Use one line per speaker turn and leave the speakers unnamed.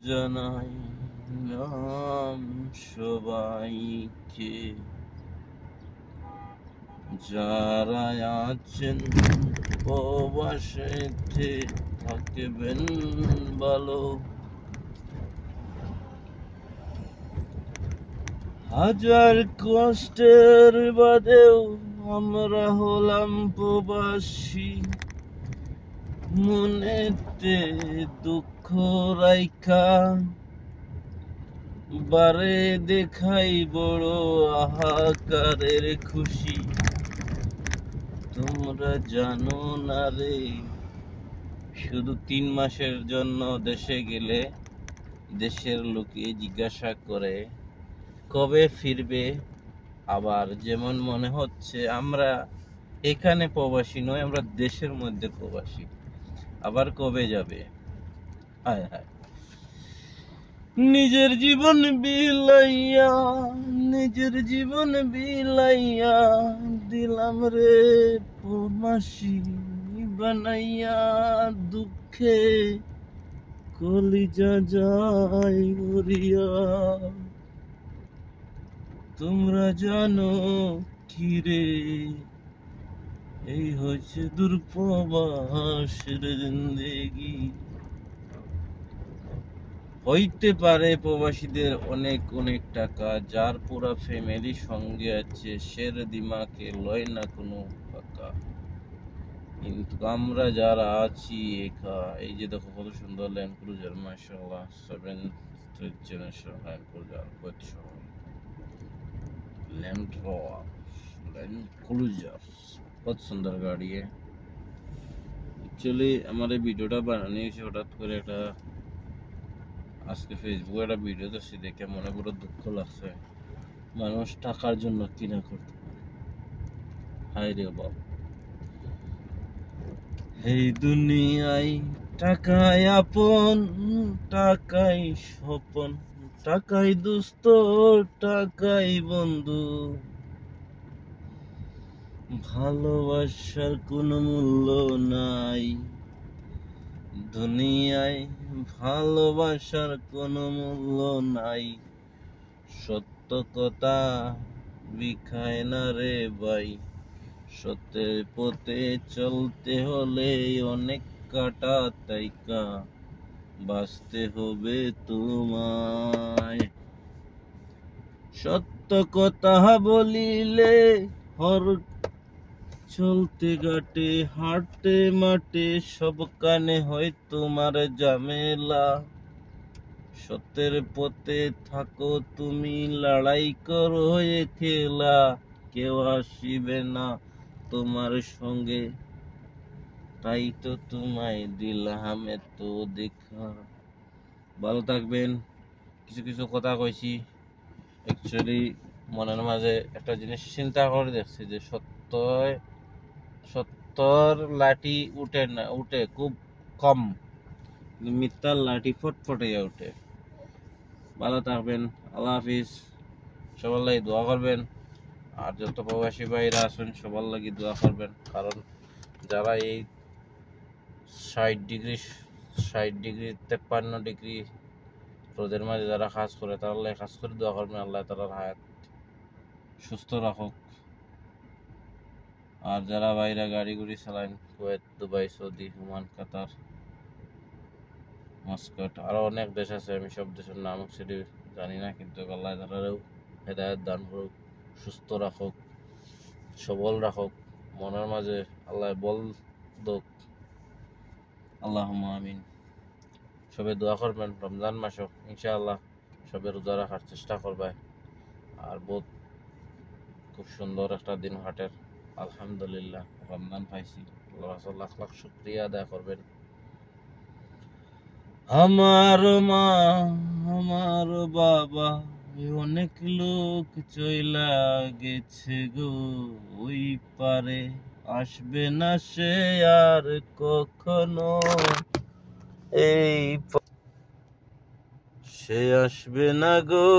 জানাইলাম সবাইকে, যারা আছেন প্রবাসেতে থাকবেন ভালো। হাজার কষ্টের বাদেও আমরা হলাম প্রবাসী, মনেতে দুঃখ রাইখা বারে দেখাই বড় হাহাকারের খুশি। তোমরা জানো না রে, শুধু 3 মাসের জন্য দেশে গেলে দেশের লোকে জিজ্ঞাসা করে কবে ফিরবে। আবার যেমন মনে হচ্ছে আমরা এখানে প্রবাসী নয়, আমরা দেশের মধ্যে প্রবাসী। আবার কবে যাবে? হায় হায়, নিজের জীবন বিলাইয়া, নিজের জীবন বিলাইয়া দিলাম রে প্রবাসী বানাইয়া। দুঃখে কলিজা যায় উড়িয়া। তোমরা জানো কি রে, এই হচ্ছে দূরপ্রবাসের জিন্দেগি। হইতে পারে প্রবাসীদের অনেক অনেক টাকা, যার পুরা ফ্যামিলি সঙ্গে আছে, সের দিমাকে লয় না কোনো ফাঁকা। কিন্তু আমরা যারা আছি একা, এই যে দেখো কত সুন্দর ল্যান্ড ক্রুজার, মাশাআল্লাহ 7th generation land cruiser, land cruiser बहुत सुंदर गाड़ी है। एक्चुअली हमारे वीडियोটা বানানো হয়েছে হঠাৎ করে, একটা আজকে ফেসবুকে একটা ভিডিও দেখছি, দেখে মনে বড় দুঃখ লাগছে। মানুষ টাকার জন্য কিনা করতে পারে, হায় রে বাবা। এই দুনিয়ায় টাকায় আপন, টাকাই স্বপন, টাকাই দোস্ত, টাকাই বন্ধু। ভালোবাসার কোনো মূল্য নাই দুনিয়ায়, ভালোবাসার কোনো মূল্য নাই। সত্য কথা বিখায় না রে ভাই, সত্যের পথে চলতে হলে অনেক কাটা তাইকা বাঁচতে হবে তোমায়। সত্য কথা বলিলে হর চলতে ঘাটে, হাঁটতে মাঠে সব কানে হয় তোমার ঝামেলা। সত্যের পথে থাকো তুমি, লড়াই করো একলা, কেউ আসিবে না তোমার সঙ্গে, তাই তো তোমায় দিলাম এত দেখা। ভালো থাকবেন। কিছু কিছু কথা কইছি, অ্যাকচুয়ালি মনের মাঝে একটা জিনিস চিন্তা করে দেখছি যে সত্যর লাঠি উঠে না, উঠে খুব কম, মিথ্যার লাঠি ফটফটাইয়া উঠে। ভালো থাকবেন, আল্লাহ হাফিজ। সবার লাগি দোয়া করবেন, আর যত প্রবাসী ভাইরা আছেন সবার লাগি দোয়া করবেন, কারণ যারা এই 60 ডিগ্রি 53 ডিগ্রি রোদের মাঝে যারা কাজ করে, তারা লাগে কাজ করে দোয়া করবেন আল্লাহ তাআলার হায়াত সুস্থ রাখুক। আর যারা বাইরে গাড়ি গুড়ি চালান, কুয়েত, দুবাই, সৌদি, ওমান, কাতার, মাস্কাট, আরো অনেক দেশ আছে, আমি সব দেশের নাম সেটি জানি না, কিন্তু আল্লাহ তাআলাও হেদায়েত দান করুক, সুস্থ রাখুক, সবল রাখুক, মনের মাঝে আল্লাহ বল দোক। আল্লাহুম্মা আমিন। সবে দোয়া করবেন, রমজান মাস ইনশাআল্লাহ সবে রোজা রাখার চেষ্টা করবে। আর বহুত খুব সুন্দর একটা দিন হাটের, আলহামদুলিল্লাহ রমজান পাইছি, আল্লাহ লাখ লাখ শুকরিয়া আদায় করবেন। আমার মা, আমার বাবা, অনেক লোক চইলা গেছে গো, ওই পারে আসবে না সে আর কখনো, এই সে আসবে না গো।